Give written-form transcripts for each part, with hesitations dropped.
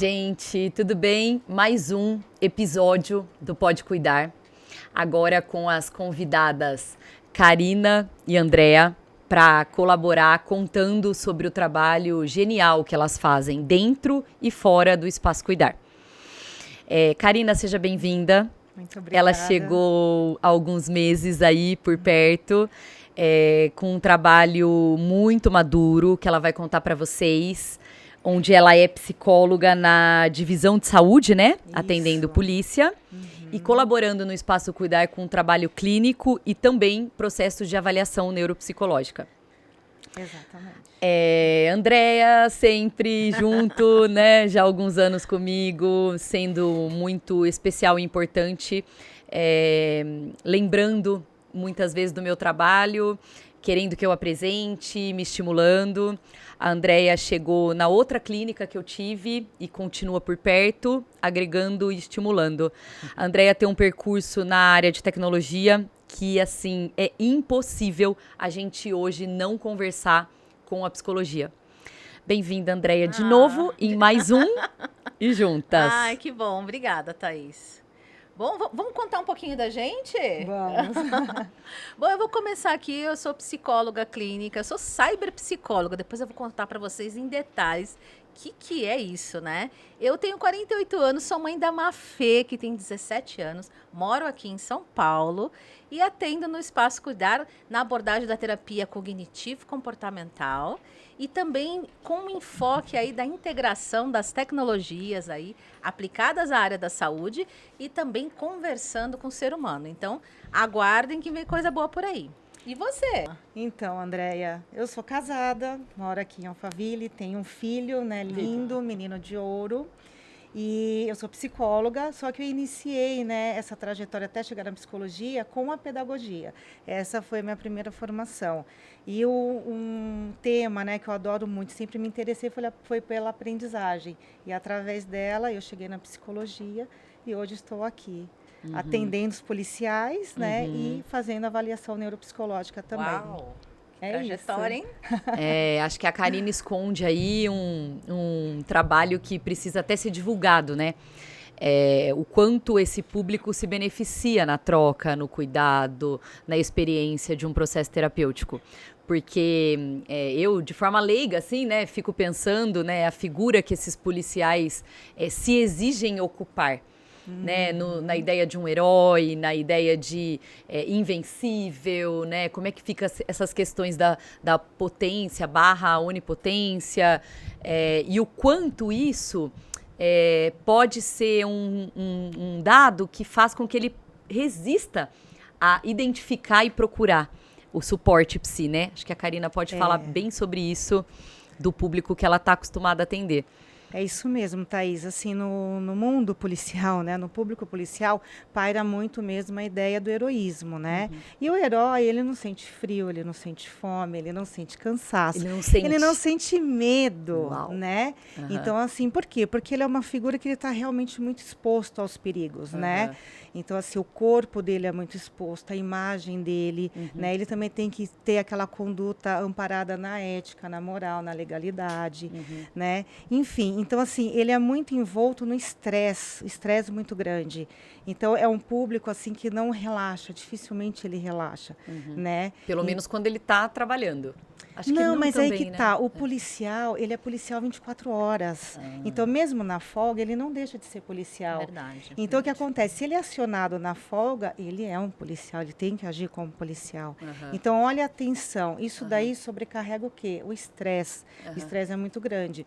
gente, tudo bem? Mais um episódio do Pode Cuidar, agora com as convidadas Karina e Andrea, para colaborar contando sobre o trabalho genial que elas fazem dentro e fora do Espaço Cuidar. Karina, seja bem-vinda. Muito obrigada. Ela chegou há alguns meses aí por perto, com um trabalho muito maduro que ela vai contar para vocês, onde ela é psicóloga na divisão de saúde, né? Isso. Atendendo polícia e colaborando no Espaço Cuidar com trabalho clínico e também processos de avaliação neuropsicológica. Exatamente. Andrea sempre junto, né? Já há alguns anos comigo, sendo muito especial e importante, lembrando muitas vezes do meu trabalho, querendo que eu apresente, me estimulando. A Andrea chegou na outra clínica que eu tive e continua por perto, agregando e estimulando. A Andrea tem um percurso na área de tecnologia que, assim, é impossível a gente hoje não conversar com a psicologia. Bem-vinda, Andrea, de novo em mais um e juntas. Ai, que bom. Obrigada, Thaís. Bom, vamos contar um pouquinho da gente? Vamos. Bom, eu vou começar aqui. Eu sou psicóloga clínica, sou cyberpsicóloga. Depois eu vou contar para vocês em detalhes o que é isso, né? Eu tenho 48 anos, sou mãe da Mafê, que tem 17 anos, moro aqui em São Paulo e atendo no Espaço Cuidar na abordagem da terapia cognitivo-comportamental e também com um enfoque aí da integração das tecnologias aí aplicadas à área da saúde e também conversando com o ser humano. Então, aguardem que vem coisa boa por aí. E você? Então, Andrea, eu sou casada, moro aqui em Alphaville, tenho um filho, né, lindo, menino de ouro. E eu sou psicóloga, só que eu iniciei, né, essa trajetória até chegar na psicologia com a pedagogia. Essa foi a minha primeira formação. E um tema, né, que eu adoro muito, sempre me interessei, foi pela aprendizagem. E através dela eu cheguei na psicologia e hoje estou aqui. Atendendo os policiais, né, e fazendo avaliação neuropsicológica também. Uau! É trajetória, isso. Hein? Acho que a Karina esconde aí um trabalho que precisa até ser divulgado, né? O quanto esse público se beneficia na troca, no cuidado, na experiência de um processo terapêutico. Porque eu, de forma leiga, assim, né, fico pensando, né, a figura que esses policiais se exigem ocupar. Né, na ideia de um herói, na ideia de invencível, né? Como é que fica essas questões da potência / onipotência, e o quanto isso pode ser um dado que faz com que ele resista a identificar e procurar o suporte psi, né? Acho que a Karina pode falar bem sobre isso do público que ela está acostumada a atender. É isso mesmo, Thaís. Assim, no mundo policial, né, no público policial, paira muito mesmo a ideia do heroísmo, né? E o herói, ele não sente frio, ele não sente fome, ele não sente cansaço. Ele não sente medo, né? Então, assim, por quê? Porque ele é uma figura que ele está realmente muito exposto aos perigos, né? Então, assim, o corpo dele é muito exposto, a imagem dele, né? Ele também tem que ter aquela conduta amparada na ética, na moral, na legalidade, né? Enfim, então, assim, ele é muito envolto no estresse muito grande. Então, é um público, assim, que não relaxa, dificilmente ele relaxa, né? Pelo menos quando ele está trabalhando. Acho não, que não mas também, aí que né? tá. O policial, ele é policial 24 horas. Então, mesmo na folga, ele não deixa de ser policial. Verdade. Então, o que acontece? Se ele é acionado na folga, ele é um policial, ele tem que agir como policial. Então, olha a atenção. Isso daí sobrecarrega o quê? O estresse. O estresse é muito grande.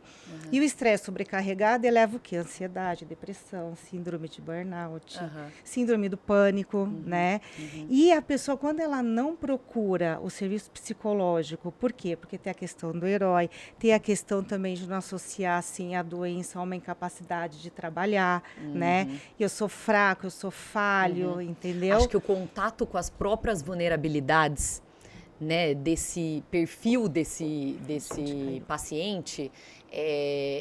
E o estresse sobrecarregado eleva o quê? Ansiedade, depressão, síndrome de burnout, síndrome do pânico, né? E a pessoa, quando ela não procura o serviço psicológico, por quê? Porque tem a questão do herói, tem a questão também de não associar, assim, a doença a uma incapacidade de trabalhar, né? Eu sou fraco, eu sou falho, entendeu? Acho que o contato com as próprias vulnerabilidades, né, desse perfil desse paciente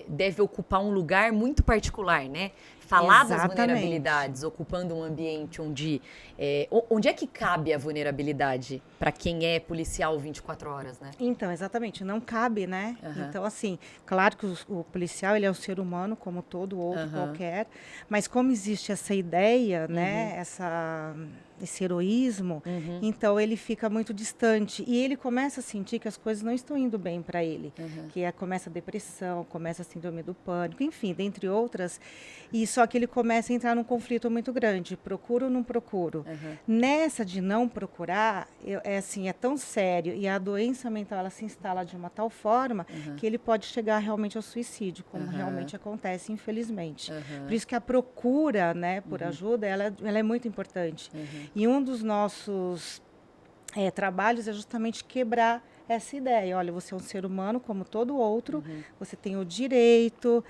deve ocupar um lugar muito particular, né? Falar das Exatamente. vulnerabilidades, ocupando um ambiente onde é que cabe a vulnerabilidade para quem é policial 24 horas, né? Então, exatamente, não cabe, né? Aham. Então, assim, claro que o policial, ele é um ser humano, como todo outro Aham. qualquer, mas como existe essa ideia, né, esse heroísmo, então ele fica muito distante e ele começa a sentir que as coisas não estão indo bem para ele, começa a depressão, começa a síndrome do pânico, enfim, dentre outras, e só que ele começa a entrar num conflito muito grande, procuro ou não procuro. Nessa de não procurar, é tão sério e a doença mental ela se instala de uma tal forma que ele pode chegar realmente ao suicídio, como realmente acontece, infelizmente. Por isso que a procura, né, por ajuda, ela é muito importante. E um dos nossos trabalhos é justamente quebrar essa ideia. Olha, você é um ser humano como todo outro, você tem o direito,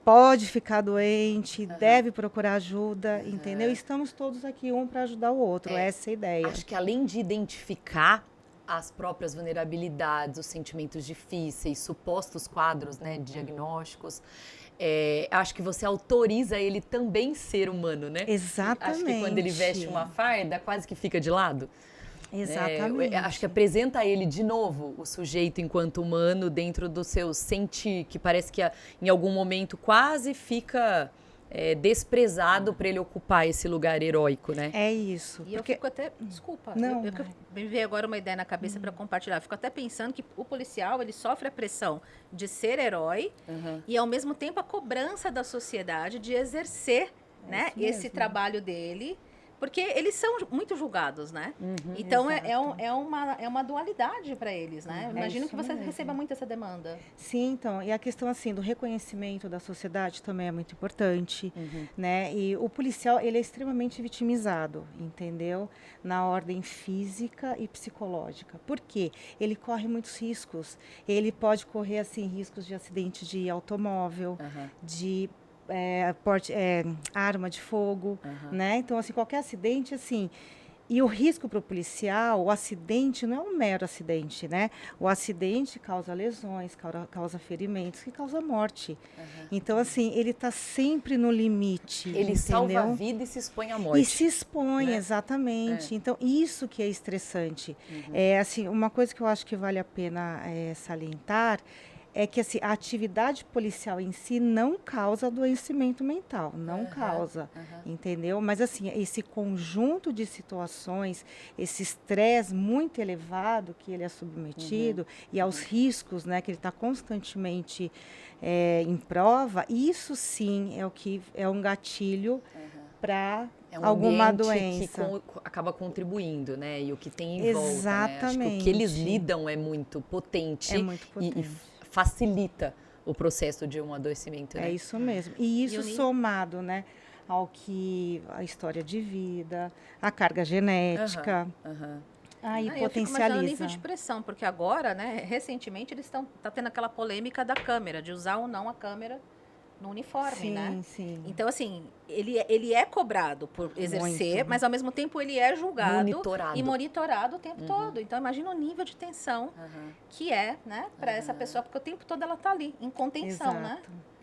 pode ficar doente, deve procurar ajuda, entendeu? Estamos todos aqui para ajudar o outro, essa é a ideia. Acho que além de identificar as próprias vulnerabilidades, os sentimentos difíceis, supostos quadros, né, diagnósticos, acho que você autoriza ele também ser humano, né? Exatamente. Acho que quando ele veste uma farda, quase que fica de lado. Exatamente. Acho que apresenta ele de novo, o sujeito enquanto humano, dentro do seu sentir, que parece que em algum momento quase fica desprezado para ele ocupar esse lugar heróico, né? É isso. E eu fico até... Desculpa. Não, me veio agora uma ideia na cabeça para compartilhar. Eu fico até pensando que o policial, ele sofre a pressão de ser herói e, ao mesmo tempo, a cobrança da sociedade de exercer, né, esse trabalho dele. Porque eles são muito julgados, né? Então, é uma dualidade para eles, né? Imagino que você receba muito essa demanda. Sim, então. E a questão, assim, do reconhecimento da sociedade também é muito importante, né? E o policial, ele é extremamente vitimizado, entendeu? Na ordem física e psicológica. Por quê? Ele corre muitos riscos. Ele pode correr, assim, riscos de acidente de automóvel, de... arma de fogo, né? Então, assim, qualquer acidente, assim... E o risco para o policial, o acidente não é um mero acidente, né? O acidente causa lesões, causa ferimentos, que causa morte. Então, assim, ele está sempre no limite, ele entendeu? salva a vida e se expõe à morte. E se expõe, né? Exatamente. Então, isso que é estressante. Assim, uma coisa que eu acho que vale a pena salientar é que assim, a atividade policial em si não causa adoecimento mental, não causa, entendeu? Mas assim, esse conjunto de situações, esse estresse muito elevado que ele é submetido e aos riscos, né, que ele está constantemente em prova, isso sim é o que é um gatilho para alguma doença. Que acaba contribuindo, né? E o que tem em volta, Exatamente. Né? Acho que o que eles lidam é muito potente. É muito potente. E facilita o processo de um adoecimento, né? É isso mesmo. E isso somado, né, ao que a história de vida, a carga genética, aí Eu fico potencializa. imaginando o nível de pressão, porque agora, né, recentemente, tá tendo aquela polêmica da câmera, de usar ou não a câmera no uniforme, né? Sim. Então, assim, ele é cobrado por exercer, Muito. mas ao mesmo tempo ele é julgado Monitorado. e monitorado o tempo todo. Então, imagina o nível de tensão que é, né, para essa pessoa, porque o tempo todo ela tá ali, em contenção, né?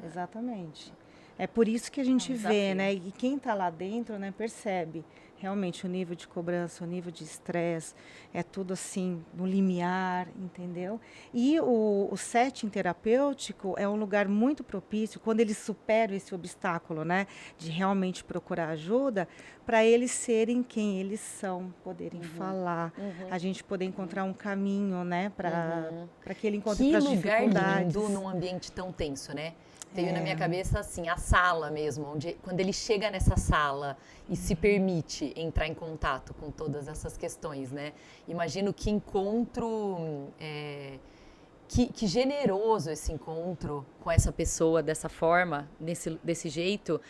Exatamente. É por isso que a gente vê, né, e quem está lá dentro, né, percebe realmente o nível de cobrança, o nível de estresse, é tudo assim, no limiar, entendeu? E o setting terapêutico é um lugar muito propício, quando eles superam esse obstáculo, né, de realmente procurar ajuda, para eles serem quem eles são, poderem falar, a gente poder encontrar um caminho, né, para que ele encontre as dificuldades. Que lugar lindo num ambiente tão tenso, né? Veio na minha cabeça, assim, a sala mesmo, onde quando ele chega nessa sala e se permite entrar em contato com todas essas questões, né? Imagino que encontro, que generoso esse encontro com essa pessoa dessa forma, desse jeito,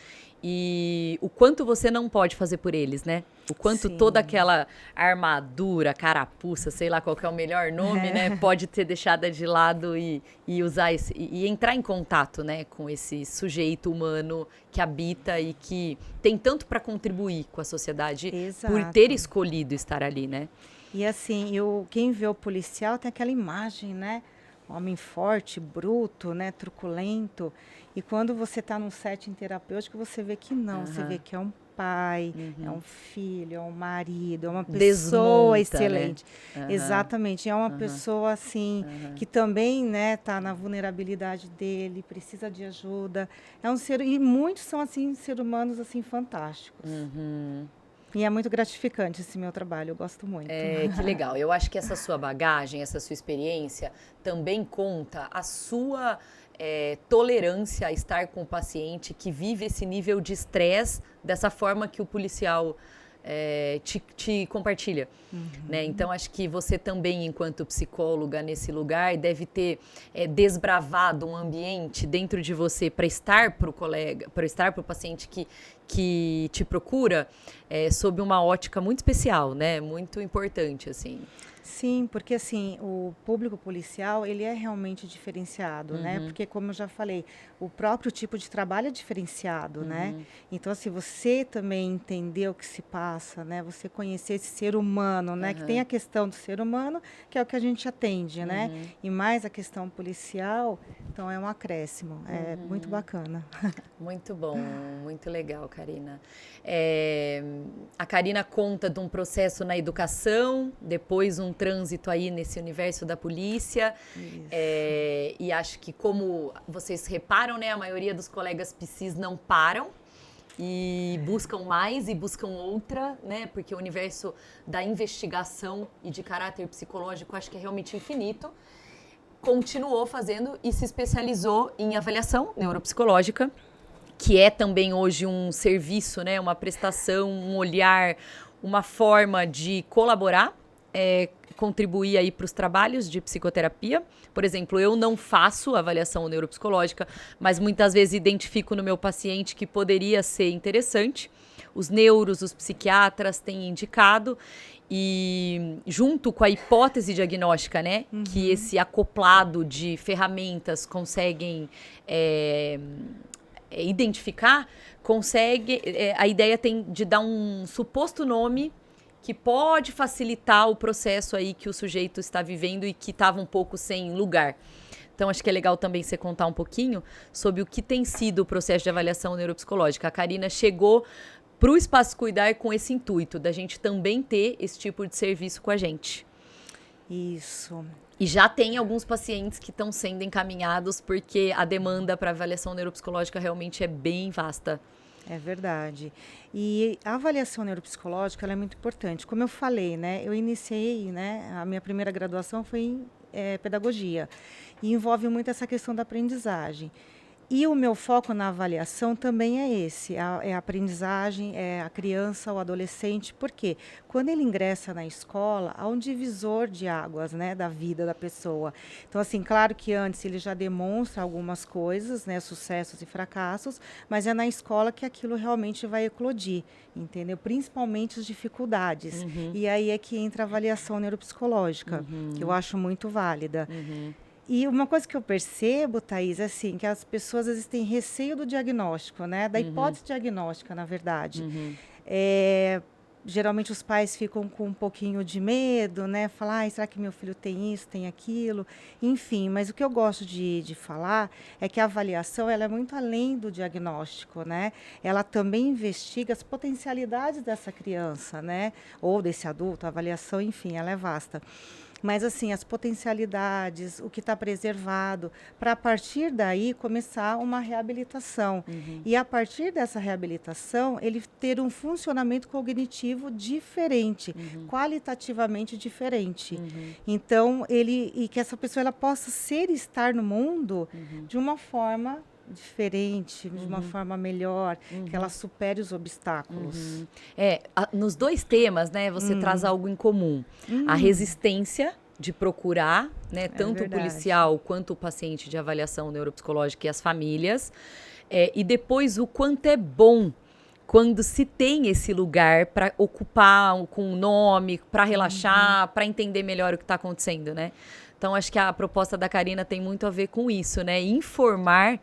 e o quanto você não pode fazer por eles, né? O quanto toda aquela armadura, carapuça, sei lá qual que é o melhor nome, né? Pode ser deixada de lado e usar e entrar em contato, né? Com esse sujeito humano que habita e que tem tanto para contribuir com a sociedade por ter escolhido estar ali, né? E assim, quem vê o policial tem aquela imagem, né? homem forte, bruto, né, truculento. E quando você está num setting terapêutico, você vê que não, você vê que é um pai, é um filho, é um marido, é uma pessoa Desmonta, excelente. né? Exatamente, é uma pessoa assim que também, né, tá na vulnerabilidade dele, precisa de ajuda. É um ser e muitos são assim seres humanos assim fantásticos. E é muito gratificante esse meu trabalho, eu gosto muito. Que legal. Eu acho que essa sua bagagem, essa sua experiência também conta a sua tolerância a estar com o paciente que vive esse nível de estresse dessa forma que o policial te compartilha. Né? Então, acho que você também, enquanto psicóloga nesse lugar, deve ter desbravado um ambiente dentro de você para estar para o colega, para estar para o paciente que te procura sob uma ótica muito especial, né? Muito importante, assim. Sim, porque assim, o público policial, ele é realmente diferenciado, né? Porque, como eu já falei, o próprio tipo de trabalho é diferenciado, né? Então, assim, você também entender o que se passa, né? Você conhecer esse ser humano, né? Que tem a questão do ser humano, que é o que a gente atende, né? E mais a questão policial, então é um acréscimo. É muito bacana. Muito bom, muito legal, Karina. A Karina conta de um processo na educação, depois um trânsito aí nesse universo da polícia. E acho que, como vocês reparam, né, a maioria dos colegas psis não param e buscam mais e buscam outra, né? Porque o universo da investigação e de caráter psicológico acho que é realmente infinito. Continuou fazendo e se especializou em avaliação neuropsicológica, que é também hoje um serviço, né, uma prestação, um olhar, uma forma de colaborar, contribuir aí para os trabalhos de psicoterapia. Por exemplo, eu não faço avaliação neuropsicológica, mas muitas vezes identifico no meu paciente que poderia ser interessante. Os neuros, os psiquiatras têm indicado. E junto com a hipótese diagnóstica, né, que esse acoplado de ferramentas conseguem identificar, a ideia tem de dar um suposto nome que pode facilitar o processo aí que o sujeito está vivendo e que estava um pouco sem lugar. Então, acho que é legal também você contar um pouquinho sobre o que tem sido o processo de avaliação neuropsicológica. A Karina chegou para o Espaço Cuidar com esse intuito, da gente também ter esse tipo de serviço com a gente. Isso. E já tem alguns pacientes que estão sendo encaminhados porque a demanda para avaliação neuropsicológica realmente é bem vasta. É verdade. E a avaliação neuropsicológica ela é muito importante. Como eu falei, né, eu iniciei, né, a minha primeira graduação foi em pedagogia e envolve muito essa questão da aprendizagem. E o meu foco na avaliação também é esse, é a aprendizagem, é a criança, o adolescente, porque quando ele ingressa na escola, há um divisor de águas, né, da vida da pessoa. Então, assim, claro que antes ele já demonstra algumas coisas, né, sucessos e fracassos, mas é na escola que aquilo realmente vai eclodir, entendeu? Principalmente as dificuldades. E aí é que entra a avaliação neuropsicológica, que eu acho muito válida. E uma coisa que eu percebo, Thaís, é assim, que as pessoas às vezes têm receio do diagnóstico, né? Da hipótese diagnóstica, na verdade. Geralmente os pais ficam com um pouquinho de medo, né? Falar, será que meu filho tem isso, tem aquilo? Enfim, mas o que eu gosto de falar é que a avaliação ela é muito além do diagnóstico, né? Ela também investiga as potencialidades dessa criança, né? Ou desse adulto, a avaliação, enfim, ela é vasta. Mas, assim, as potencialidades, o que está preservado, para a partir daí começar uma reabilitação. E a partir dessa reabilitação, ele ter um funcionamento cognitivo diferente, qualitativamente diferente. Então, e que essa pessoa ela possa ser e estar no mundo de uma forma diferente, de uma forma melhor, que ela supere os obstáculos. Nos dois temas, né, você traz algo em comum. A resistência de procurar, né, tanto o policial quanto o paciente de avaliação neuropsicológica e as famílias. E depois o quanto é bom quando se tem esse lugar para ocupar com um nome, para relaxar, para entender melhor o que está acontecendo, né? Então, acho que a proposta da Karina tem muito a ver com isso, né? Informar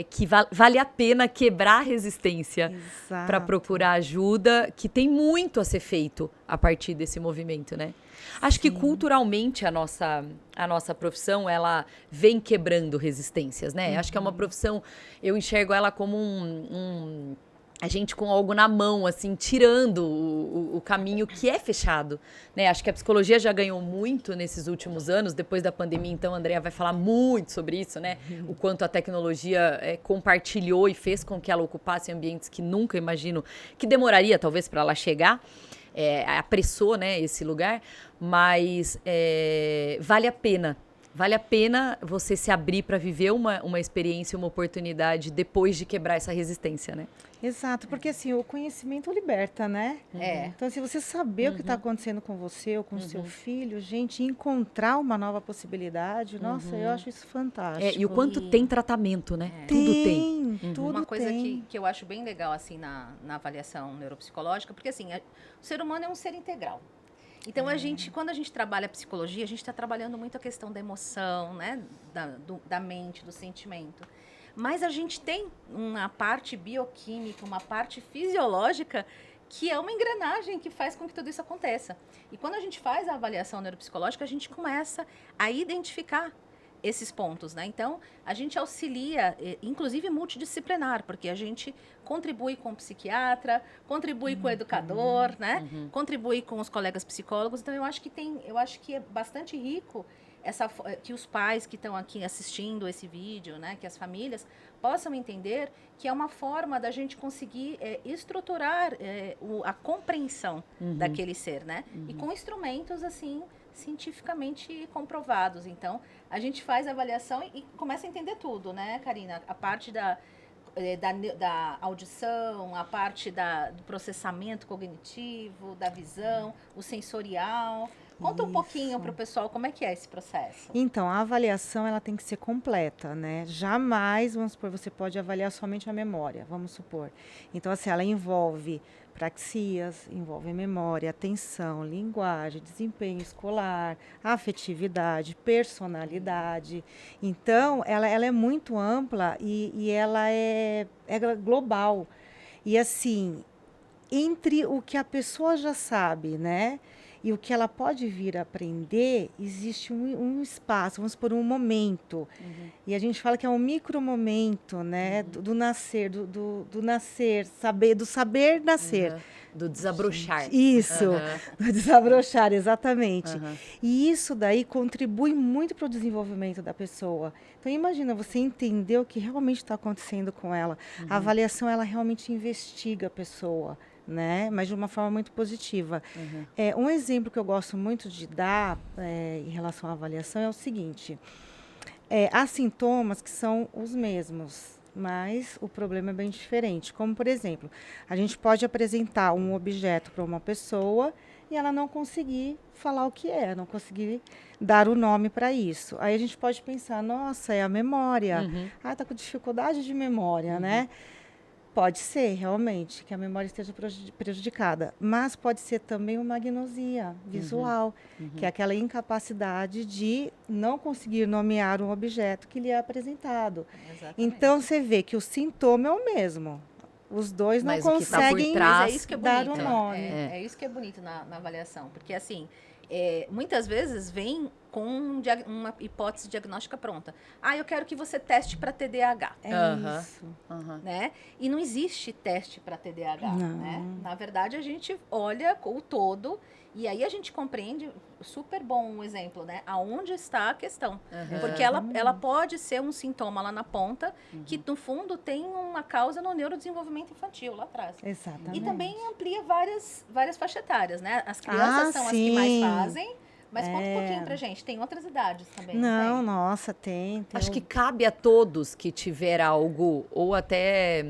que vale a pena quebrar a resistência para procurar ajuda, que tem muito a ser feito a partir desse movimento, né? Acho que culturalmente a nossa profissão, ela vem quebrando resistências, né? Acho que é uma profissão, eu enxergo ela como a gente com algo na mão, assim, tirando o caminho que é fechado, né? Acho que a psicologia já ganhou muito nesses últimos anos, depois da pandemia, então a Andrea vai falar muito sobre isso, né? O quanto a tecnologia compartilhou e fez com que ela ocupasse ambientes que nunca imagino que demoraria, talvez, para ela chegar. Apressou, né, esse lugar, mas vale a pena. Vale a pena você se abrir para viver uma experiência, uma oportunidade depois de quebrar essa resistência, né? Exato, porque assim, o conhecimento liberta, né? Então, se você saber o que está acontecendo com você ou com o seu filho, gente, encontrar uma nova possibilidade, nossa, eu acho isso fantástico. E o quanto tem tratamento, né? Tudo tem. Tudo uma coisa tem. que eu acho bem legal, assim, na avaliação neuropsicológica, porque, assim, o ser humano é um ser integral. Então, quando a gente trabalha a psicologia, a gente está trabalhando muito a questão da emoção, né? Da mente, do sentimento. Mas a gente tem uma parte bioquímica, uma parte fisiológica, que é uma engrenagem que faz com que tudo isso aconteça. E quando a gente faz a avaliação neuropsicológica, a gente começa a identificar esses pontos, né? Então, a gente auxilia, inclusive multidisciplinar, porque a gente contribui com o psiquiatra, contribui com o educador, né? Contribui com os colegas psicólogos. Então, eu acho que é bastante rico que os pais que estão aqui assistindo esse vídeo, né? Que as famílias possam entender que é uma forma da gente conseguir estruturar a compreensão daquele ser, né? E com instrumentos, assim, cientificamente comprovados. Então, a gente faz a avaliação e começa a entender tudo, né, Karina? A parte da audição, a parte do processamento cognitivo, da visão, o sensorial. Conta um pouquinho para o pessoal como é que é esse processo. Então, a avaliação ela tem que ser completa, né? Jamais, vamos supor, você pode avaliar somente a memória, vamos supor. Então, assim, ela envolve praxias, envolve memória, atenção, linguagem, desempenho escolar, afetividade, personalidade. Então, ela é muito ampla e ela é global. E assim, entre o que a pessoa já sabe, né? E o que ela pode vir a aprender, existe um espaço, vamos supor, um momento. E a gente fala que é um micromomento, né? Do nascer, do nascer, do saber nascer. Do desabrochar. Isso, do desabrochar, exatamente. E isso daí contribui muito para o desenvolvimento da pessoa. Então, imagina você entender o que realmente está acontecendo com ela. A avaliação, ela realmente investiga a pessoa, né? Mas de uma forma muito positiva. Um exemplo que eu gosto muito de dar em relação à avaliação é o seguinte. Há sintomas que são os mesmos, mas o problema é bem diferente. Como, por exemplo, a gente pode apresentar um objeto para uma pessoa e ela não conseguir falar o que é, não conseguir dar o nome para isso. Aí a gente pode pensar, nossa, é a memória. Está com dificuldade de memória, né? Pode ser, realmente, que a memória esteja prejudicada, mas pode ser também uma agnosia visual, que é aquela incapacidade de não conseguir nomear um objeto que lhe é apresentado. Exatamente. Então, você vê que o sintoma é o mesmo. Os dois não conseguem mas é isso que é dar bonito, o nome. É isso que é bonito na avaliação, porque assim, muitas vezes vem com uma hipótese diagnóstica pronta. Eu quero que você teste para TDAH. Isso. Né? E não existe teste para TDAH. Não. Né? Na verdade, a gente olha o todo e aí a gente compreende, super bom um exemplo, né? Aonde está a questão. Porque ela pode ser um sintoma lá na ponta, que no fundo tem uma causa no neurodesenvolvimento infantil lá atrás. Exatamente. E também amplia várias faixas etárias, né? As crianças são as que mais fazem. Mas conta um pouquinho pra gente, tem outras idades também? Não, tem? nossa, tem. Acho que cabe a todos que tiver algo, ou até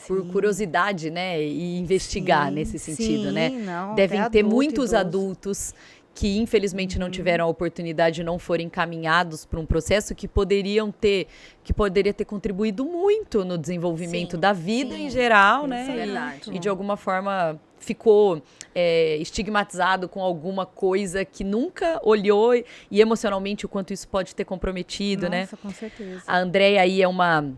por curiosidade, né, e investigar nesse sentido, né? Não, devem ter muitos adultos que infelizmente não tiveram a oportunidade, não foram encaminhados para um processo que poderia ter contribuído muito no desenvolvimento da vida em geral, né? Isso é verdade. E de alguma forma ficou estigmatizado com alguma coisa que nunca olhou e emocionalmente o quanto isso pode ter comprometido, né? Nossa, com certeza. A Andrea aí é uma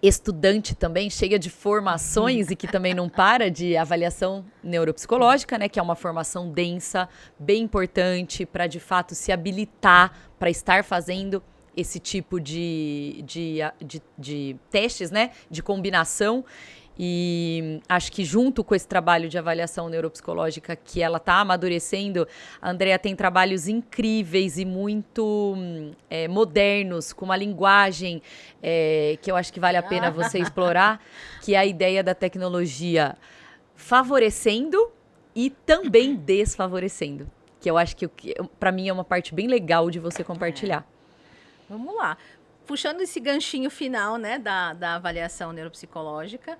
estudante também, cheia de formações e que também não para, de avaliação neuropsicológica, né? Que é uma formação densa, bem importante para, de fato, se habilitar para estar fazendo esse tipo de testes, né? De combinação. E acho que junto com esse trabalho de avaliação neuropsicológica que ela está amadurecendo, a Andrea tem trabalhos incríveis e muito modernos, com uma linguagem que eu acho que vale a pena você explorar, que é a ideia da tecnologia favorecendo e também desfavorecendo, que eu acho que para mim é uma parte bem legal de você compartilhar. Vamos lá. Puxando esse ganchinho final, né, da avaliação neuropsicológica,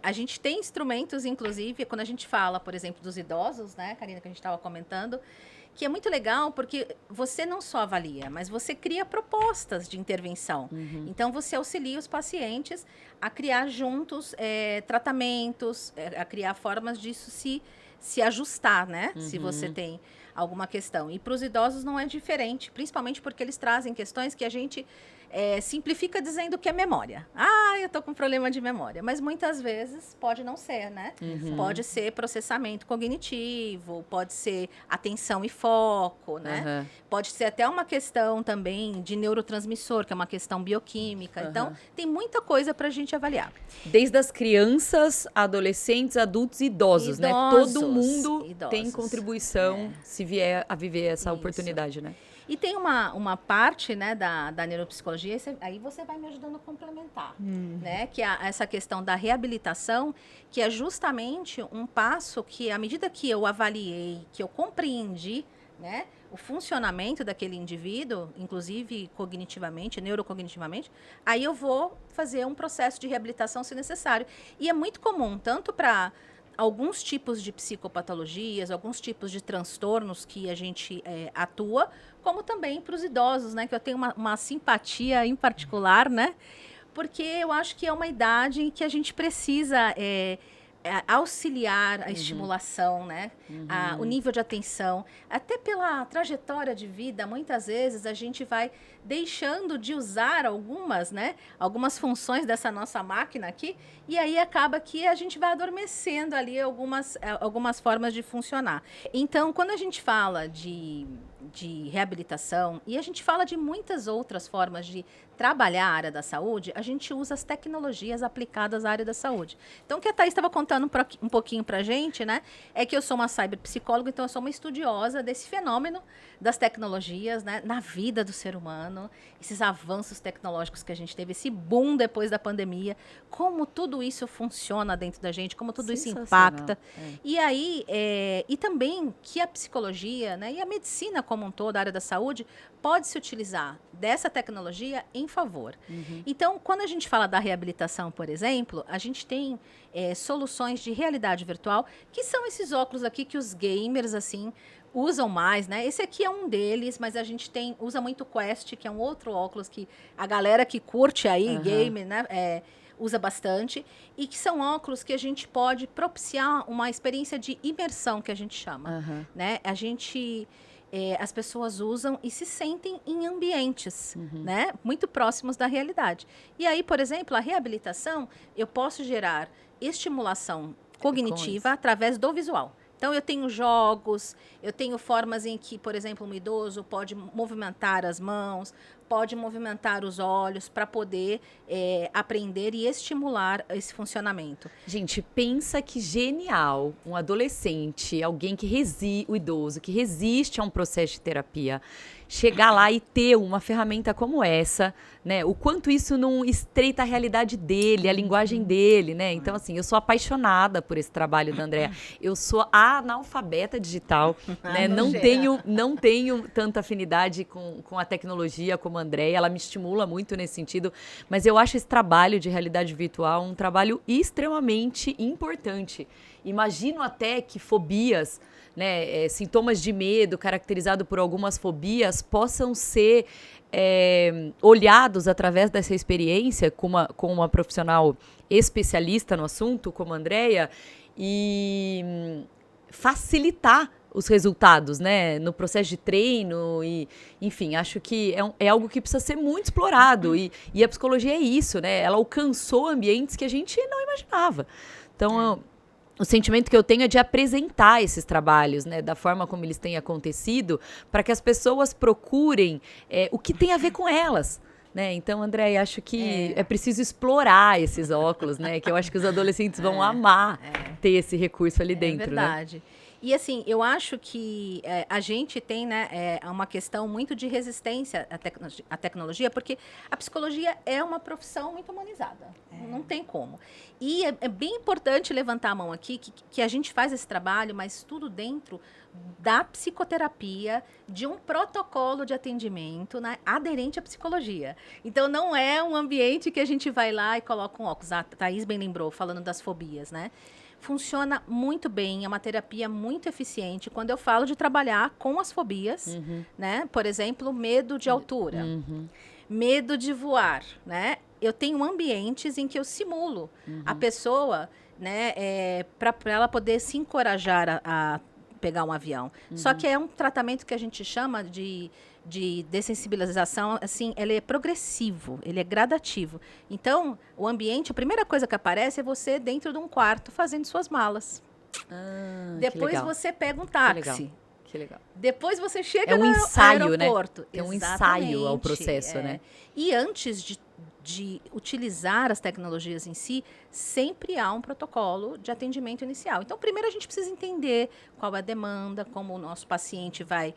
a gente tem instrumentos, inclusive, quando a gente fala, por exemplo, dos idosos, né, Karina, que a gente estava comentando, que é muito legal porque você não só avalia, mas você cria propostas de intervenção. Então, você auxilia os pacientes a criar juntos tratamentos, a criar formas disso se ajustar, né, se você tem alguma questão. E para os idosos não é diferente, principalmente porque eles trazem questões que a gente simplifica dizendo que é memória. Eu tô com problema de memória. Mas muitas vezes pode não ser, né? Pode ser processamento cognitivo, pode ser atenção e foco, né? Pode ser até uma questão também de neurotransmissor, que é uma questão bioquímica. Então, tem muita coisa para a gente avaliar. Desde as crianças, adolescentes, adultos e idosos, né? Todo mundo tem contribuição se vier a viver essa oportunidade, né? E tem uma parte, né, da neuropsicologia, aí você vai me ajudando a complementar, né? Que é essa questão da reabilitação, que é justamente um passo que, à medida que eu avaliei, que eu compreendi, né, o funcionamento daquele indivíduo, inclusive cognitivamente, neurocognitivamente, aí eu vou fazer um processo de reabilitação se necessário. E é muito comum, tanto para alguns tipos de psicopatologias, alguns tipos de transtornos que a gente atua, como também para os idosos, né? Que eu tenho uma simpatia em particular, né? Porque eu acho que é uma idade em que a gente precisa auxiliar a estimulação, né? O nível de atenção. Até pela trajetória de vida, muitas vezes a gente vai deixando de usar algumas funções dessa nossa máquina aqui, e aí acaba que a gente vai adormecendo ali algumas formas de funcionar. Então, quando a gente fala de reabilitação, e a gente fala de muitas outras formas de trabalhar a área da saúde, a gente usa as tecnologias aplicadas à área da saúde. Então, o que a Thaís estava contando um pouquinho para a gente, né, é que eu sou uma cyberpsicóloga, então eu sou uma estudiosa desse fenômeno das tecnologias, né, na vida do ser humano, esses avanços tecnológicos que a gente teve, esse boom depois da pandemia, como tudo isso funciona dentro da gente, como tudo isso impacta. E aí, e também que a psicologia, né, e a medicina como um todo, a área da saúde, pode se utilizar dessa tecnologia em favor. Então, quando a gente fala da reabilitação, por exemplo, a gente tem soluções de realidade virtual, que são esses óculos aqui que os gamers, assim, usam mais, né? Esse aqui é um deles, mas a gente usa muito o Quest, que é um outro óculos que a galera que curte aí, game, né? Usa bastante, e que são óculos que a gente pode propiciar uma experiência de imersão, que a gente chama, né? As pessoas usam e se sentem em ambientes, né, muito próximos da realidade. E aí, por exemplo, a reabilitação, eu posso gerar estimulação cognitiva através do visual. Então, eu tenho jogos, eu tenho formas em que, por exemplo, um idoso pode movimentar as mãos, pode movimentar os olhos para poder aprender e estimular esse funcionamento. Gente, pensa que genial um adolescente, alguém o idoso, que resiste a um processo de terapia, chegar lá e ter uma ferramenta como essa, né? O quanto isso não estreita a realidade dele, a linguagem dele, né? Então, assim, eu sou apaixonada por esse trabalho da Andrea. Eu sou analfabeta digital, né? Não tenho tanta afinidade com a tecnologia como a Andrea. Ela me estimula muito nesse sentido. Mas eu acho esse trabalho de realidade virtual um trabalho extremamente importante. Imagino até que fobias, né, sintomas de medo caracterizado por algumas fobias possam ser olhados através dessa experiência com uma profissional especialista no assunto, como a Andrea, e facilitar os resultados, né? No processo de treino e, enfim, acho que é algo que precisa ser muito explorado. E a psicologia é isso, né? Ela alcançou ambientes que a gente não imaginava. Então, o sentimento que eu tenho é de apresentar esses trabalhos, né? Da forma como eles têm acontecido, para que as pessoas procurem o que tem a ver com elas. Né? Então, André, acho que é preciso explorar esses óculos, né? Que eu acho que os adolescentes vão amar ter esse recurso ali dentro. É verdade. Né? E assim, eu acho que a gente tem, né, uma questão muito de resistência à tecnologia, porque a psicologia é uma profissão muito humanizada. Não tem como. E é bem importante levantar a mão aqui, que a gente faz esse trabalho, mas tudo dentro da psicoterapia, de um protocolo de atendimento, né, aderente à psicologia. Então, não é um ambiente que a gente vai lá e coloca um óculos. A Thaís bem lembrou, falando das fobias, né? Funciona muito bem, é uma terapia muito eficiente. Quando eu falo de trabalhar com as fobias, né? Por exemplo, medo de altura, medo de voar, né? Eu tenho ambientes em que eu simulo a pessoa, né? Para ela poder se encorajar a pegar um avião. Só que é um tratamento que a gente chama de dessensibilização, assim, ele é progressivo, ele é gradativo. Então, o ambiente, a primeira coisa que aparece é você dentro de um quarto fazendo suas malas. Depois você pega um táxi. Que legal. Depois você chega no aeroporto. Né? É um ensaio ao processo, né? E antes de utilizar as tecnologias em si, sempre há um protocolo de atendimento inicial. Então, primeiro a gente precisa entender qual é a demanda, como o nosso paciente vai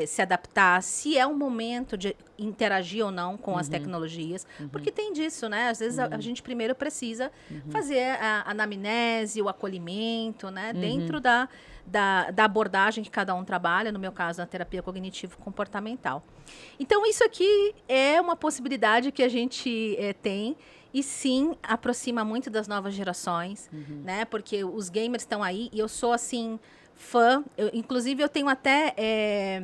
se adaptar, se é um momento de interagir ou não com as tecnologias, porque tem disso, né? Às vezes a gente primeiro precisa fazer a anamnese, o acolhimento, né? Dentro da abordagem que cada um trabalha, no meu caso, na terapia cognitivo-comportamental. Então, isso aqui é uma possibilidade que a gente tem e, sim, aproxima muito das novas gerações, né? Porque os gamers estão aí e eu sou, assim, fã. Inclusive, eu tenho até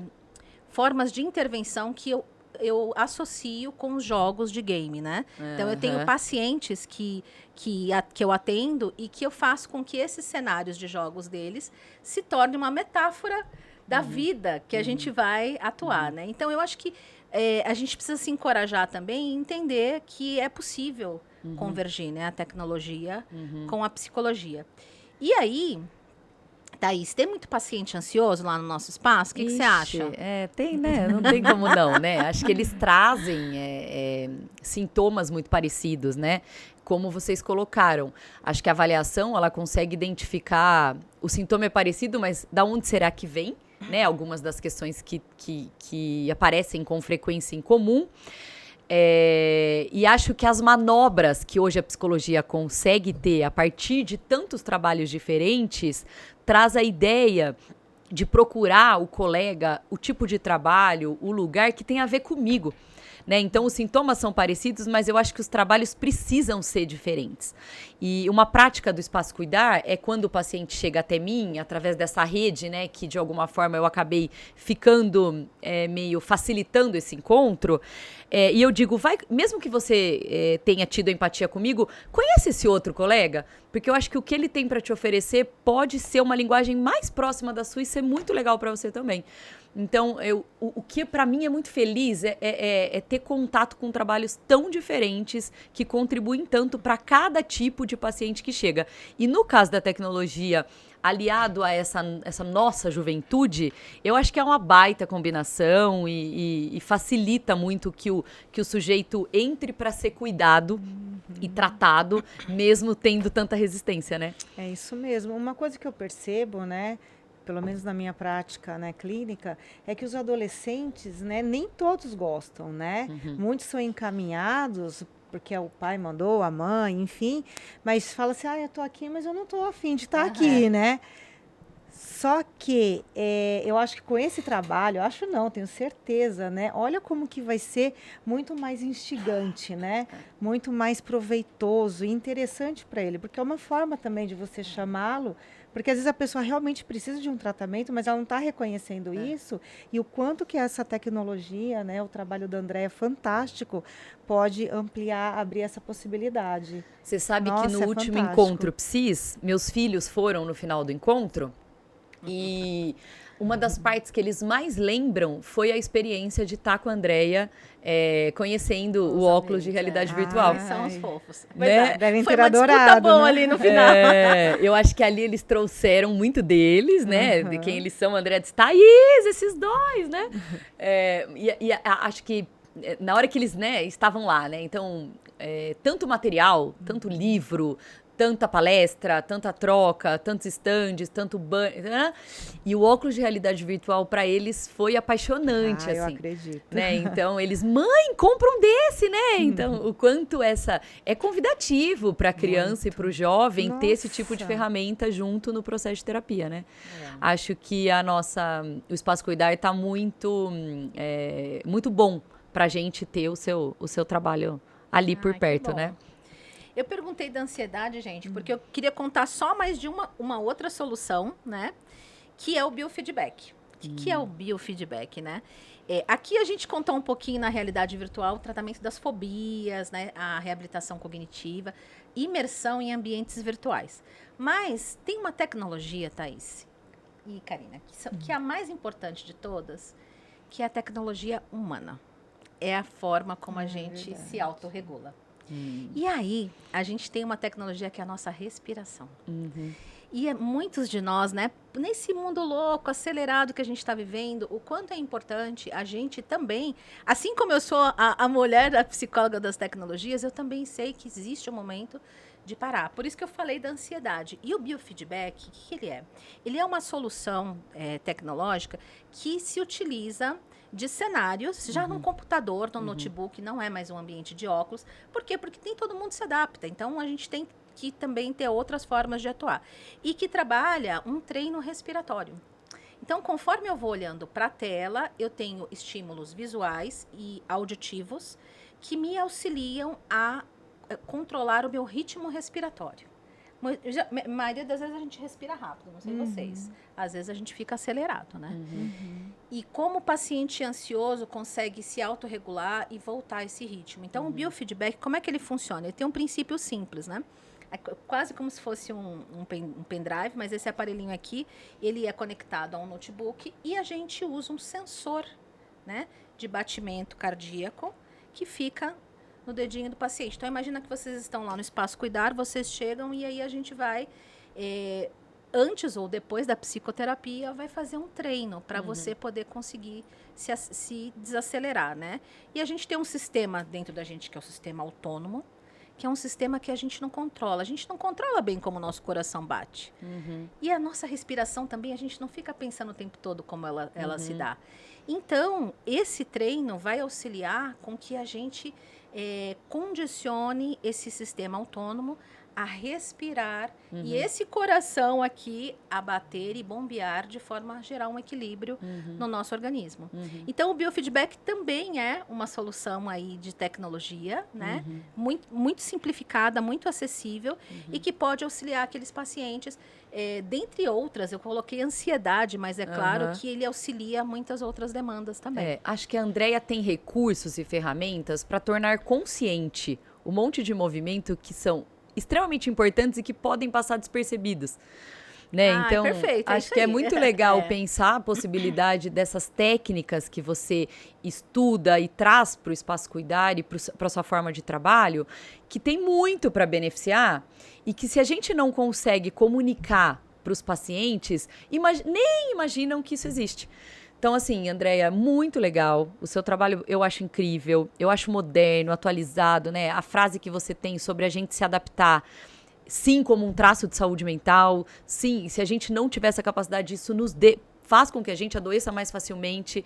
formas de intervenção que eu associo com os jogos de game, né? Então, eu tenho pacientes que eu atendo e que eu faço com que esses cenários de jogos deles se tornem uma metáfora da vida que a gente vai atuar, né? Então, eu acho que a gente precisa se encorajar também e entender que é possível convergir, né? A tecnologia com a psicologia. E aí, Thaís, tem muito paciente ansioso lá no nosso espaço? O que você acha? Tem, né? Não tem como não, né? Acho que eles trazem sintomas muito parecidos, né? Como vocês colocaram. Acho que a avaliação, ela consegue identificar... O sintoma é parecido, mas da onde será que vem? Né? Algumas das questões que aparecem com frequência em comum. E acho que as manobras que hoje a psicologia consegue ter a partir de tantos trabalhos diferentes traz a ideia de procurar o colega, o tipo de trabalho, o lugar que tem a ver comigo. Né? Então, os sintomas são parecidos, mas eu acho que os trabalhos precisam ser diferentes. E uma prática do Espaço Cuidar é quando o paciente chega até mim, através dessa rede, né, que de alguma forma eu acabei ficando meio facilitando esse encontro, e eu digo, mesmo que você tenha tido empatia comigo, conhece esse outro colega? Porque eu acho que o que ele tem para te oferecer pode ser uma linguagem mais próxima da sua e ser muito legal para você também. Então, o que para mim é muito feliz é ter contato com trabalhos tão diferentes que contribuem tanto para cada tipo de paciente que chega. E no caso da tecnologia, aliado a essa nossa juventude, eu acho que é uma baita combinação e facilita muito que o sujeito entre para ser cuidado e tratado, mesmo tendo tanta resistência, né? É isso mesmo. Uma coisa que eu percebo, né? Pelo menos na minha prática, né, clínica, é que os adolescentes, né, nem todos gostam, né? Muitos são encaminhados porque o pai mandou, a mãe, enfim, mas fala assim, eu tô aqui, mas eu não tô afim de estar aqui, né? Só que eu acho que com esse trabalho, tenho certeza, né? Olha como que vai ser muito mais instigante, né? Muito mais proveitoso e interessante para ele, porque é uma forma também de você chamá-lo. Porque às vezes a pessoa realmente precisa de um tratamento, mas ela não está reconhecendo isso. E o quanto que essa tecnologia, né, o trabalho da Andréa é fantástico, pode ampliar, abrir essa possibilidade. Você sabe que no último encontro PSIS, meus filhos foram no final do encontro e Uma das partes que eles mais lembram foi a experiência de estar com a Andrea, conhecendo o óculos de realidade virtual. São os fofos. Né? Devem Foi ter uma disputa adorado, boa né? ali no final. Eu acho que ali eles trouxeram muito deles, né? De quem eles são. A Andrea disse, Thaís, esses dois, né? Acho que na hora que eles, né, estavam lá, né? Então, tanto material, tanto livro, tanta palestra, tanta troca, tantos estandes, tanto banho, né? E o óculos de realidade virtual para eles foi apaixonante, assim. Eu acredito. Né? Então eles, mãe, compra um desse, né? Então o quanto é convidativo para a criança e para o jovem ter esse tipo de ferramenta junto no processo de terapia, né? Acho que o Espaço Cuidar está muito bom para a gente ter o seu trabalho ali por perto, né? Eu perguntei da ansiedade, gente, porque eu queria contar só mais de uma outra solução, né? Que é o biofeedback. O que é o biofeedback, né? Aqui a gente contou um pouquinho na realidade virtual o tratamento das fobias, né? A reabilitação cognitiva, imersão em ambientes virtuais. Mas tem uma tecnologia, Thaís e Karina, que é a mais importante de todas, que é a tecnologia humana. É a forma como a gente se autorregula. E aí, a gente tem uma tecnologia que é a nossa respiração. E muitos de nós, né, nesse mundo louco, acelerado que a gente está vivendo, o quanto é importante a gente também, assim como eu sou a mulher da psicóloga das tecnologias, eu também sei que existe um momento de parar. Por isso que eu falei da ansiedade. E o biofeedback, o que ele é? Ele é uma solução tecnológica que se utiliza de cenários, já num computador, no notebook, não é mais um ambiente de óculos. Por quê? Porque nem todo mundo se adapta. Então, a gente tem que também ter outras formas de atuar. E que trabalha um treino respiratório. Então, conforme eu vou olhando para a tela, eu tenho estímulos visuais e auditivos que me auxiliam a controlar o meu ritmo respiratório. A maioria das vezes a gente respira rápido, não sei vocês. Às vezes a gente fica acelerado, né? E como o paciente ansioso consegue se autorregular e voltar a esse ritmo. Então, o biofeedback, como é que ele funciona? Ele tem um princípio simples, né? É quase como se fosse um pendrive, mas esse aparelhinho aqui, ele é conectado a um notebook e a gente usa um sensor, né, de batimento cardíaco que fica no dedinho do paciente. Então, imagina que vocês estão lá no Espaço Cuidar, vocês chegam e aí a gente vai, antes ou depois da psicoterapia, vai fazer um treino para você poder conseguir se desacelerar, né? E a gente tem um sistema dentro da gente que é o sistema autônomo, que é um sistema que a gente não controla. A gente não controla bem como o nosso coração bate. E a nossa respiração também, a gente não fica pensando o tempo todo como ela se dá. Então, esse treino vai auxiliar com que a gente condicione esse sistema autônomo a respirar e esse coração aqui a bater e bombear de forma a gerar um equilíbrio no nosso organismo. Então, o biofeedback também é uma solução aí de tecnologia, né? Muito simplificada, muito acessível e que pode auxiliar aqueles pacientes, dentre outras. Eu coloquei ansiedade, mas é claro que ele auxilia muitas outras demandas também. Acho que a Andrea tem recursos e ferramentas para tornar consciente um monte de movimento que são extremamente importantes e que podem passar despercebidos. Né? Então, perfeito, acho que é muito legal pensar a possibilidade dessas técnicas que você estuda e traz para o Espaço Cuidar e para a sua forma de trabalho, que tem muito para beneficiar e que se a gente não consegue comunicar para os pacientes, nem imaginam que isso existe. Então, assim, Andrea, muito legal. O seu trabalho eu acho incrível, eu acho moderno, atualizado, né? A frase que você tem sobre a gente se adaptar, sim, como um traço de saúde mental, sim, se a gente não tiver essa capacidade, isso faz com que a gente adoeça mais facilmente.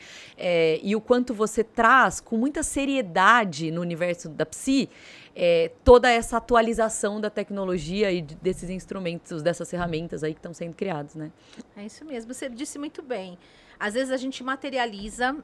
E o quanto você traz com muita seriedade no universo da psi, toda essa atualização da tecnologia e desses instrumentos, dessas ferramentas aí que estão sendo criados, né? É isso mesmo, você disse muito bem. Às vezes a gente materializa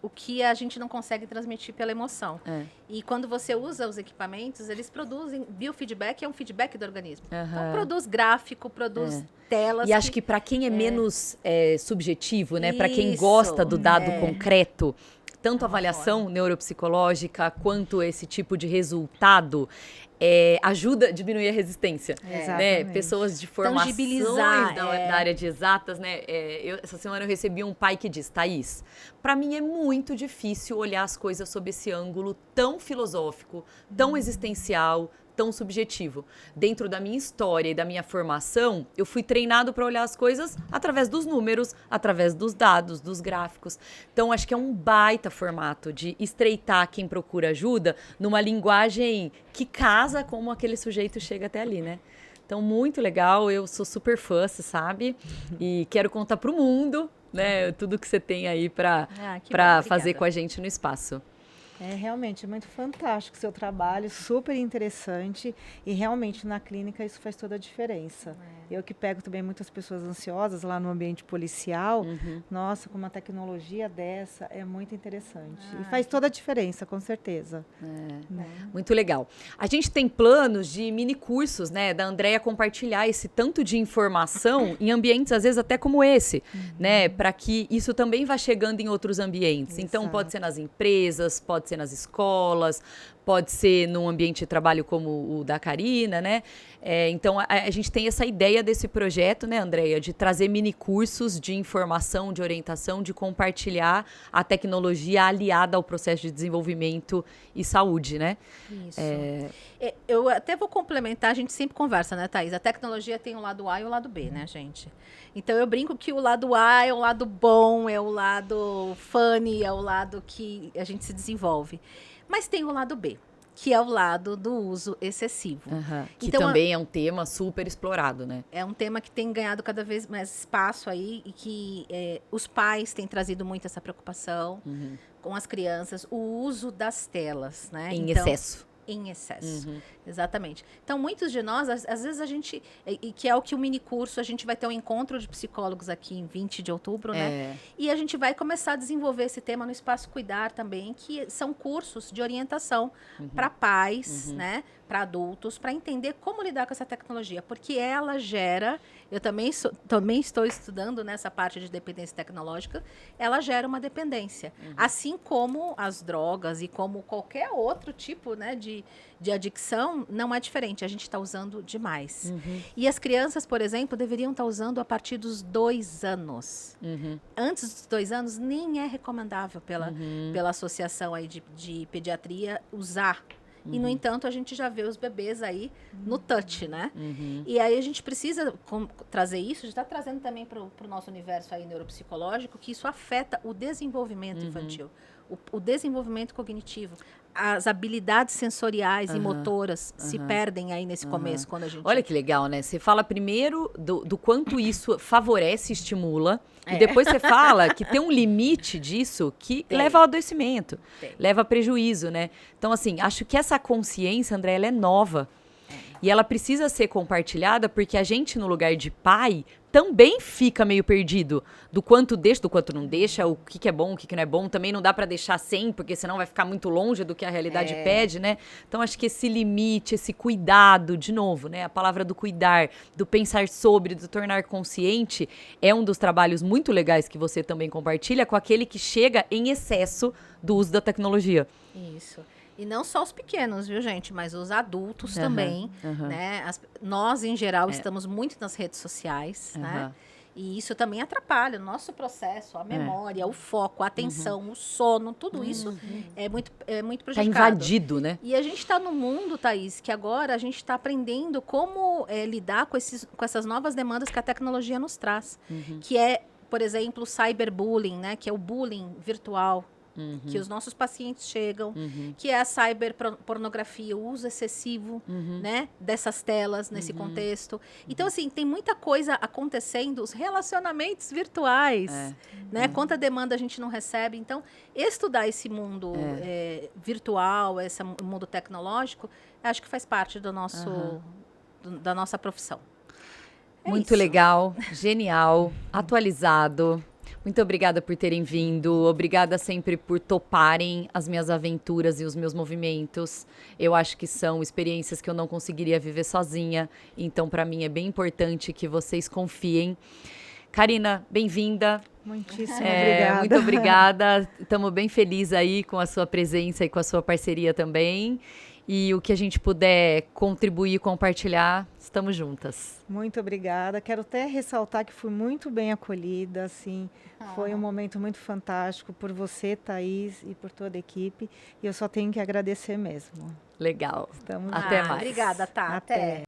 o que a gente não consegue transmitir pela emoção. E quando você usa os equipamentos, eles produzem biofeedback, é um feedback do organismo. Então, produz gráfico, produz telas. E acho que para quem é menos subjetivo, né? Para quem gosta do dado concreto, tanto a avaliação neuropsicológica quanto esse tipo de resultado ajuda a diminuir a resistência. Né? Pessoas de formações da área de exatas, né? Essa semana eu recebi um pai que diz, Thaís, para mim é muito difícil olhar as coisas sob esse ângulo tão filosófico, tão existencial, tão subjetivo. Dentro da minha história e da minha formação, eu fui treinado para olhar as coisas através dos números, através dos dados, dos gráficos. Então, acho que é um baita formato de estreitar quem procura ajuda numa linguagem que casa como aquele sujeito chega até ali, né? Então, muito legal. Eu sou super fã, você sabe? E quero contar para o mundo, né? Tudo que você tem aí para fazer com a gente no espaço. Realmente, é muito fantástico o seu trabalho, super interessante e realmente na clínica isso faz toda a diferença. Eu que pego também muitas pessoas ansiosas lá no ambiente policial, nossa, com uma tecnologia dessa é muito interessante. E faz toda a diferença, com certeza. Muito legal. A gente tem planos de mini cursos, né, da Andréia compartilhar esse tanto de informação em ambientes, às vezes até como esse, né, para que isso também vá chegando em outros ambientes. Exato. Então, pode ser nas empresas, pode ser nas escolas, pode ser num ambiente de trabalho como o da Karina, né? Então, a gente tem essa ideia desse projeto, né, Andréia, de trazer mini cursos de informação, de orientação, de compartilhar a tecnologia aliada ao processo de desenvolvimento e saúde, né? Isso. Eu até vou complementar, a gente sempre conversa, né, Thaís? A tecnologia tem o lado A e o lado B, né, gente? Então, eu brinco que o lado A é o lado bom, é o lado funny, é o lado que a gente se desenvolve. Mas tem o lado B, que é o lado do uso excessivo. Que então, também é um tema super explorado, né? É um tema que tem ganhado cada vez mais espaço aí e que os pais têm trazido muito essa preocupação com as crianças, o uso das telas, né? Em excesso. Em excesso, exatamente. Então, muitos de nós, às vezes a gente, e que é o que o mini curso, a gente vai ter um encontro de psicólogos aqui em 20 de outubro, né? E a gente vai começar a desenvolver esse tema no Espaço Cuidar também, que são cursos de orientação para pais, né? Para adultos, para entender como lidar com essa tecnologia, porque ela gera, eu também estou estudando nessa parte de dependência tecnológica, ela gera uma dependência, assim como as drogas e como qualquer outro tipo, né, de adicção, não é diferente, a gente está usando demais. E as crianças, por exemplo, deveriam estar usando a partir dos 2 anos. Antes dos 2 anos, nem é recomendável pela associação aí de pediatria usar. E, no entanto, a gente já vê os bebês aí no touch, né? E aí a gente precisa trazer isso, a gente está trazendo também para o nosso universo aí neuropsicológico, que isso afeta o desenvolvimento infantil, o desenvolvimento cognitivo. As habilidades sensoriais e motoras se perdem aí nesse começo, quando a gente... Olha que legal, né? Você fala primeiro do quanto isso favorece e estimula, e depois você fala que tem um limite disso que leva ao adoecimento, leva a prejuízo, né? Então, assim, acho que essa consciência, André, ela é nova. E ela precisa ser compartilhada porque a gente, no lugar de pai, também fica meio perdido do quanto deixa, do quanto não deixa, o que é bom, o que não é bom. Também não dá para deixar sem, porque senão vai ficar muito longe do que a realidade pede, né? Então, acho que esse limite, esse cuidado, de novo, né? A palavra do cuidar, do pensar sobre, do tornar consciente, é um dos trabalhos muito legais que você também compartilha com aquele que chega em excesso do uso da tecnologia. Isso. E não só os pequenos, viu, gente? Mas os adultos também, né? Nós, em geral, estamos muito nas redes sociais, né? E isso também atrapalha o nosso processo, a memória, o foco, a atenção, o sono, tudo isso é muito prejudicado. Tá invadido, né? E a gente está no mundo, Thaís, que agora a gente está aprendendo como lidar com essas novas demandas que a tecnologia nos traz. Que é, por exemplo, o cyberbullying, né? Que é o bullying virtual. Que os nossos pacientes chegam, que é a cyberpornografia, o uso excessivo, né, dessas telas nesse contexto. Então, assim, tem muita coisa acontecendo, os relacionamentos virtuais, né, quanta demanda a gente não recebe. Então, estudar esse mundo virtual, esse mundo tecnológico, acho que faz parte do nosso, da nossa profissão. Muito legal, genial, atualizado. Muito obrigada por terem vindo, obrigada sempre por toparem as minhas aventuras e os meus movimentos. Eu acho que são experiências que eu não conseguiria viver sozinha, então para mim é bem importante que vocês confiem. Karina, bem-vinda. Muitíssimo obrigada. Muito obrigada, estamos bem felizes aí com a sua presença e com a sua parceria também. E o que a gente puder contribuir, compartilhar, estamos juntas. Muito obrigada. Quero até ressaltar que fui muito bem acolhida, assim, foi um momento muito fantástico por você, Thaís, e por toda a equipe. E eu só tenho que agradecer mesmo. Legal. Estamos Até juntas. mais. Obrigada, Tá. Até.